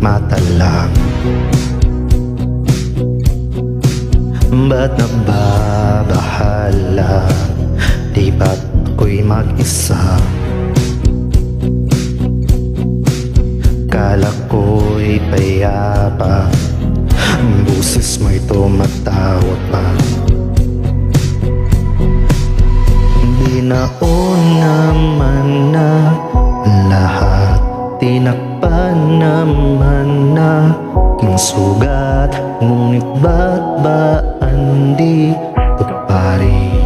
mata lang. Ba't nagbabahala? Di ba't ako'y mag-isa? Kala ko'y payapa, ang busis mo'y tumatawa pa. Di naman na lahat, tinakpan naman na aking sugat. Ngunit ba't ba andito pa rin?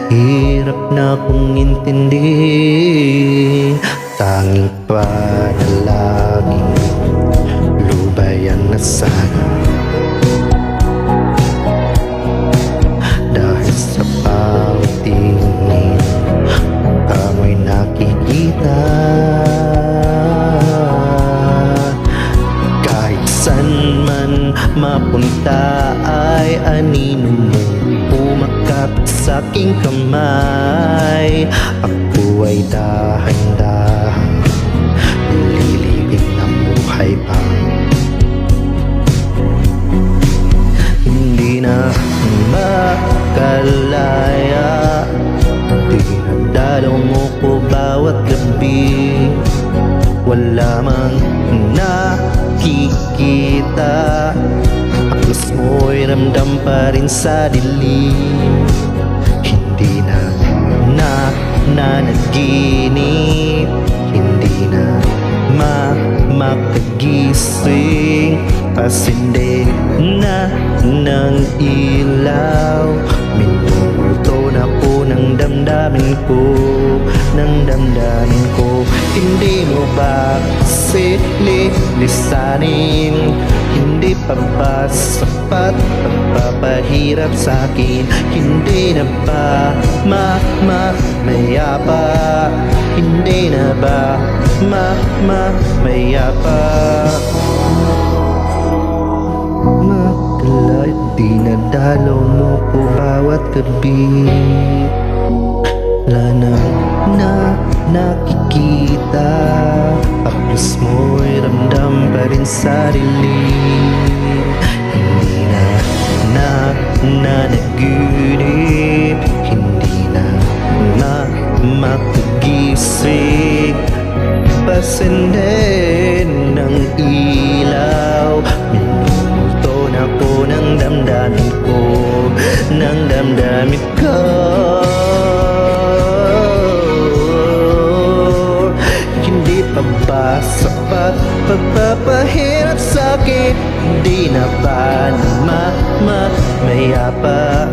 Hirap na kong intindihin. Tanging panalangin, lubayan na sana. Dahil sa pagtingin, amoy nakikita. Kahit san man mapunta ay anino mo umakap sa aking kamay. Ako ay dahan-dahan nililibing ng buhay pa. Hindi na makalaya, dinadalaw mo ko bawat gabi. Wala mang nakikita, aklas mo'y ramdam pa rin sa dilim. Hindi na nanaginip, hindi na makagising. Pasindi na ng ilaw, minumulto na po ng damdamin ko, ng damdamin ko. Hindi mo ba kasi lilisanin? Hindi pa ba sapat pagpapahirap sa'kin? Hindi na ba mayapa? Hindi na ba mayapa? Makalay, dinadalaw mo po bawat gabi. Wala na nakikita, aklas mo'y ramdam pa rin sa dilim. Hindi na nanaginip, hindi na makagising. Pasenden ng ilaw, minumulto na po ng damdamin ko, ng damdamin ko. Hindi pa ba sapat pagpapahirap sa'kin? Hindi na ba mayapa?